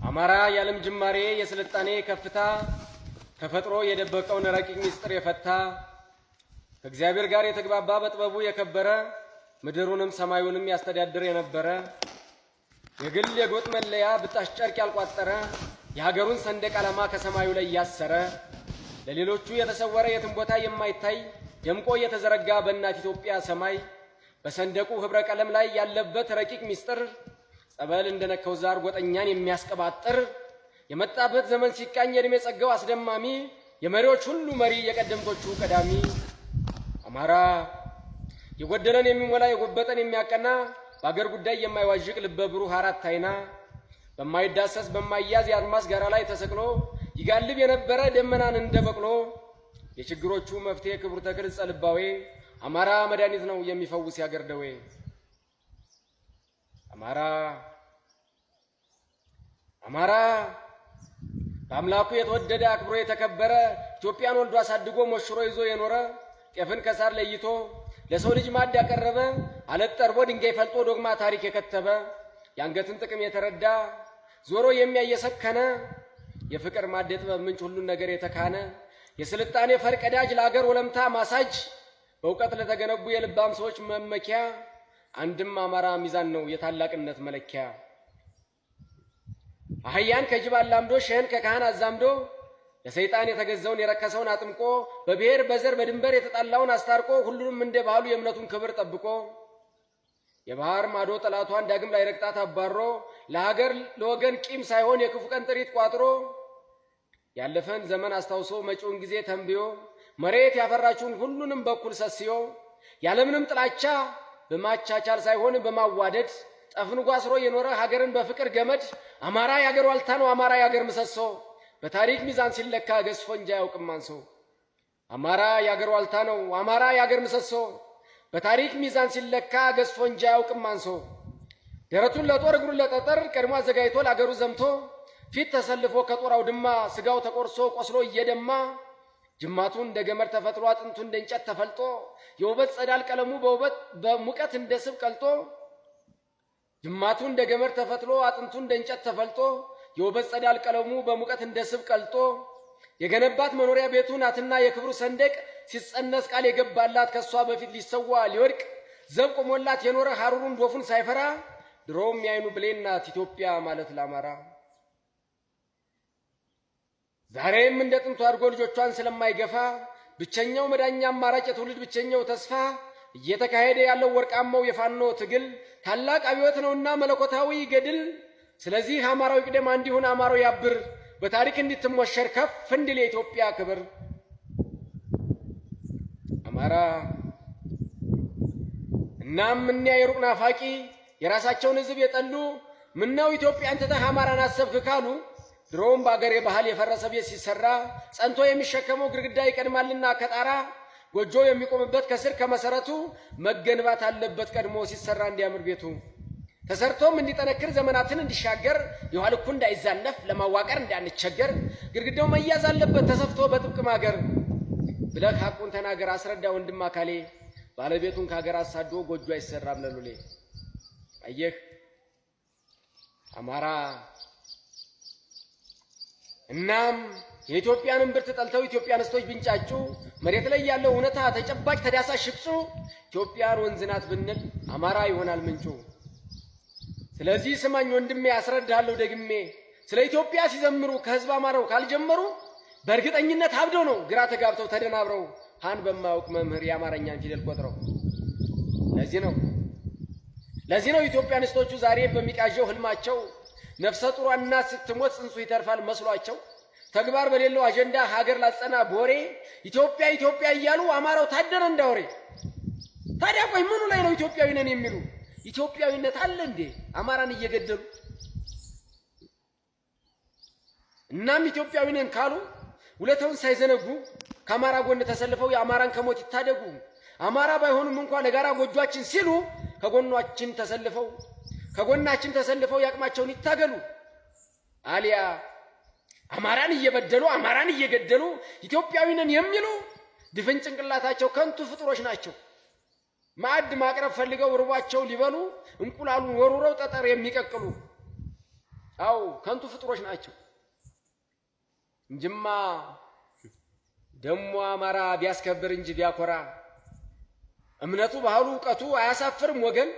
አማራ የዓለም ጅማሬ የስልጣኔ ከፍታ ተፈጥሮ የደበቀውን ረቂቅ ሚስጥር የፈታ ከእግዚአብሔር ጋር የተግባባ በጥበቡ የከበረ ምድሩንም ሰማዩንም ያስተዳድር የነበረ የግል የጎጥ መለያ ብጣሽ ጨርቅ ያልቋጠረ የሀገሩን ሰንደቅ ዓላማ ከሰማዩ ላይ ያሰረ ለሌሎቹ የተሰወረ የትም ቦታ የማይታይ ደምቆ የተዘረጋ በእናት ኢትዮጵያ ሰማይ በሰንደቁ ህብረ ቀለም ላይ ያለበት ረቂቅ ሚስጥር ጸበል እንደነከው ዛር ጎጠኛን የሚያስቀባጥር የመጣበት ዘመን ሲቃኝ የእድሜ ጸጋው አስደማሚ የመሪዎች ሁሉ መሪ የቀደምቶቹ ቀዳሚ አማራ የጎደለን የሚሞላ የጎበጠን የሚያቀና በአገር ጉዳይ የማይዋዥቅ ልበ ብሩህ አራት አይና በማይዳሰስ በማይያዝ የአድማስ ጋራ ላይ ተሰቅሎ ይጋልብ የነበረ ደመናን እንደበቅሎ የችግሮቹ መፍትሄ ክቡር ተክለ ጸልባዌ አማራ መድኃኒት ነው የሚፈውስ ያገር ደዌ። አማራ በአምላኩ የተወደደ አክብሮ የተከበረ ኢትዮጵያን ወልዶ አሳድጎ ሞሽሮ ይዞ የኖረ ጤፍን ከሳር ለይቶ ለሰው ልጅ ማድ ያቀረበ አለት ጠርቦ ድንጋይ ፈልጦ ዶግማ ታሪክ የከተበ የአንገትን ጥቅም የተረዳ ዞሮ የሚያየሰከነ የፍቅር ማድ የጥበብ ምንጭ ሁሉን ነገር የተካነ የስልጣኔ ፈርቀዳጅ ለአገር ወለምታ ማሳጅ በእውቀት ለተገነቡ የልባም ሰዎች መመኪያ አንድም አማራ ሚዛን ነው የታላቅነት መለኪያ። አህያን ከጅብ አላምዶ ሸህን ከካህን አዛምዶ ለሰይጣን የተገዛውን የረከሰውን አጥምቆ በብሔር በዘር በድንበር የተጣላውን አስታርቆ ሁሉንም እንደ ባህሉ የእምነቱን ክብር ጠብቆ የባህር ማዶ ጠላቷን ዳግም ላይ ረግጣት አባሮ ለሀገር ለወገን ቂም ሳይሆን የክፉ ቀን ጥሪት ቋጥሮ ያለፈን ዘመን አስታውሶ መጪውን ጊዜ ተንብዮ መሬት ያፈራችውን ሁሉንም በኩል ሰስዮ ያለምንም ጥላቻ በማቻቻል ሳይሆን በማዋደድ ጠፍንጎ አስሮ የኖረ ሀገርን በፍቅር ገመድ አማራ ያገር ዋልታ ነው አማራ ያገር ምሰሶ በታሪክ ሚዛን ሲለካ ገዝፎ እንጂ አያውቅም አንሶ። አማራ ያገር ዋልታ ነው አማራ ያገር ምሰሶ በታሪክ ሚዛን ሲለካ ገዝፎ እንጂ አያውቅም አንሶ። ደረቱን ለጦር እግሩን ለጠጠር ቀድሞ አዘጋጅቶ ለአገሩ ዘምቶ ፊት ተሰልፎ ከጦር አውድማ ስጋው ተቆርሶ ቆስሎ እየደማ ጅማቱ እንደ ገመድ ተፈትሎ አጥንቱ እንደ እንጨት ተፈልጦ የውበት ጸዳል ቀለሙ በሙቀት እንደ ስብ ቀልጦ ጅማቱ እንደ ገመድ ተፈትሎ አጥንቱ እንደ እንጨት ተፈልጦ የውበት ጸዳል ቀለሙ በሙቀት እንደ ስብ ቀልጦ የገነባት መኖሪያ ቤቱ ናትና የክብሩ ሰንደቅ ሲጸነስ ቃል የገባላት ከሷ በፊት ሊሰዋ ሊወድቅ ዘብ ቆሞላት የኖረ ሐሩሩን ዶፉን ሳይፈራ ድሮም ያይኑ ብሌን ናት ኢትዮጵያ ማለት ለአማራ። ዛሬም እንደ ጥንቱ አድርጎ ልጆቿን ስለማይገፋ ብቸኛው መዳኛ አማራጭ የትውልድ ብቸኛው ተስፋ እየተካሄደ ያለው ወርቃማው የፋኖ ትግል ታላቅ አብዮት ነውና መለኮታዊ ገድል። ስለዚህ አማራው ይቅደም እንዲሁን አማራው ያብር በታሪክ እንድትሞሸር ከፍ እንድል የኢትዮጵያ ክብር። አማራ እናም እኒያ የሩቅ ናፋቂ የራሳቸውን ሕዝብ የጠሉ ምነው ኢትዮጵያን ትተህ አማራን አሰብክ ካሉ ድሮም በአገር ባህል የፈረሰ ቤት ሲሰራ ጸንቶ የሚሸከመው ግድግዳ ይቀድማልና ከጣራ ጎጆ የሚቆምበት ከስር ከመሰረቱ መገንባት አለበት ቀድሞ ሲሰራ እንዲያምር ቤቱ ተሰርቶም እንዲጠነክር ዘመናትን እንዲሻገር የኋላ ልኩ እንዳይዛነፍ ለማዋቀር እንዳንቸገር ግድግዳው መያዝ አለበት ተሰፍቶ በጥብቅ ማገር ብለህ ሐቁን ተናገር አስረዳ ወንድም አካሌ ባለቤቱን ከሀገር አሳዶ ጎጆ አይሰራም ለሉሌ። አየህ አማራ እናም የኢትዮጵያን እምብርት ጠልተው ኢትዮጵያን እስቶች ቢንጫጩ መሬት ላይ ያለው እውነታ ተጨባጭ ተዳሳሽ ሽቅጩ ኢትዮጵያን ወንዝ ናት ብንል አማራ ይሆናል ምንጩ። ስለዚህ ስማኝ ወንድሜ አስረዳለሁ ደግሜ ስለ ኢትዮጵያ ሲዘምሩ ከህዝብ አማራው ካልጀመሩ በእርግጠኝነት አብደው ነው ግራ ተጋብተው ተደናብረው ሃን በማያውቅ መምህር የአማርኛን ፊደል ቆጥረው። ለዚህ ነው ኢትዮጵያኒስቶቹ ዛሬ በሚቃዠው ህልማቸው ነፍሰ ጡሯ እናት ስትሞት ጽንሱ ይተርፋል መስሏቸው ተግባር በሌለው አጀንዳ ሀገር ላጸና ቦሬ ኢትዮጵያ ኢትዮጵያ እያሉ አማራው ታደረ እንዳወሬ። ታዲያ ቆይ ምኑ ላይ ነው ኢትዮጵያዊ ነን የሚሉ? ኢትዮጵያዊነት አለ እንዴ አማራን እየገደሉ? እናም ኢትዮጵያዊ ነን ካሉ ውለታውን ሳይዘነጉ ከአማራ ጎን ተሰልፈው የአማራን ከሞት ይታደጉ። አማራ ባይሆኑም እንኳን ለጋራ ጎጇችን ሲሉ ከጎናችን ተሰልፈው ያቅማቸውን ይታገሉ። አሊያ አማራን እየበደሉ አማራን እየገደሉ ኢትዮጵያዊ ነን የሚሉ ድፍን ጭንቅላታቸው ከንቱ ፍጥሮች ናቸው። ማዕድ ማቅረብ ፈልገው ርቧቸው ሊበሉ እንቁላሉን ወሩረው ጠጠር የሚቀቅሉ አው ከንቱ ፍጥሮች ናቸው እንጂማ ደሞ አማራ ቢያስከብር እንጂ ቢያኮራ እምነቱ ባህሉ ዕውቀቱ አያሳፍርም ወገን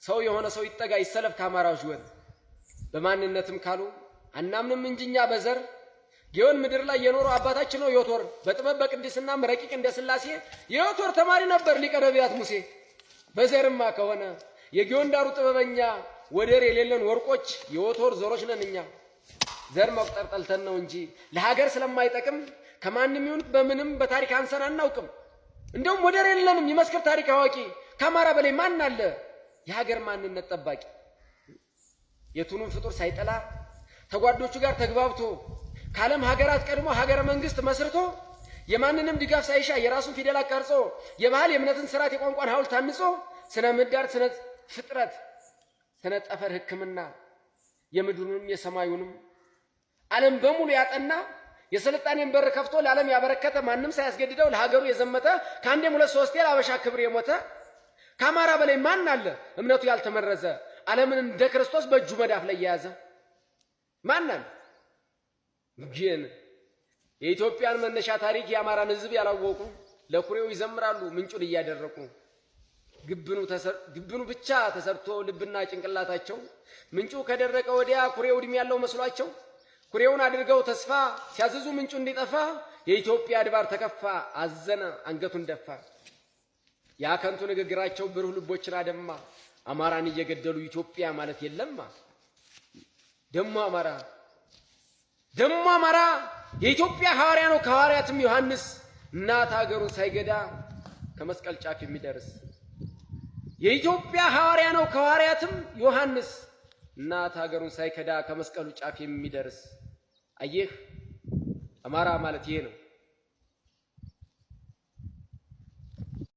ሰው የሆነ ሰው ይጠጋ ይሰለፍ ከአማራዎች ወን በማንነትም ካሉ አናምንም እንጂኛ በዘር ጊዮን ምድር ላይ የኖረው አባታችን ነው ዮቶር በጥበብ በቅድስና ረቂቅ እንደ ሥላሴ የዮቶር ተማሪ ነበር ሊቀ ነቢያት ሙሴ በዘርማ ከሆነ የጊዮን ዳሩ ጥበበኛ ወደር የሌለን ወርቆች የዮቶር ዘሮች ነን እኛ ዘር መቁጠር ጠልተን ነው እንጂ ለሀገር ስለማይጠቅም ከማንንም ይሁን በምንም በታሪክ አንሰን አናውቅም እንደውም ወደር የለንም ይመስክር ታሪክ አዋቂ ከአማራ በላይ ማን አለ የሀገር ማንነት ጠባቂ የቱንም ፍጡር ሳይጠላ ተጓዶቹ ጋር ተግባብቶ ካለም ሀገራት ቀድሞ ሀገረ መንግስት መስርቶ የማንንም ድጋፍ ሳይሻ የራሱን ፊደል አቀርጾ የባህል የእምነትን ስርዓት የቋንቋን ሐውልት ታንጾ ስነ ምህዳር ስነ ፍጥረት ስነ ጠፈር ሕክምና የምድሩንም የሰማዩንም ዓለም በሙሉ ያጠና የስልጣኔን በር ከፍቶ ለዓለም ያበረከተ ማንም ሳያስገድደው ለሀገሩ የዘመተ ከአንዴም ሁለት ሶስቴ ለአበሻ ክብር የሞተ ከአማራ በላይ ማን አለ እምነቱ ያልተመረዘ ዓለምን እንደ ክርስቶስ በእጁ መዳፍ ላይ የያዘ ማን አለ ግን የኢትዮጵያን መነሻ ታሪክ የአማራን ሕዝብ ያላወቁ ለኩሬው ይዘምራሉ ምንጩን እያደረቁ ግብኑ ብቻ ተሰርቶ ልብና ጭንቅላታቸው ምንጩ ከደረቀ ወዲያ ኩሬው ድም ያለው መስሏቸው ኩሬውን አድርገው ተስፋ ሲያዝዙ ምንጩ እንዲጠፋ የኢትዮጵያ ድባር ተከፋ አዘነ አንገቱን ደፋ ያከንቱ ንግግራቸው ብሩህ ልቦችን አደማ አማራን እየገደሉ ኢትዮጵያ ማለት የለማ ደሞ አማራ የኢትዮጵያ ሐዋርያ ነው ከሐዋርያትም ዮሐንስ እናት ሀገሩን ሳይገዳ ከመስቀል ጫፍ የሚደርስ የኢትዮጵያ ሐዋርያ ነው ከሐዋርያትም ዮሐንስ እናት ሀገሩን ሳይከዳ ከመስቀሉ ጫፍ የሚደርስ አየህ አማራ ማለት ይሄ ነው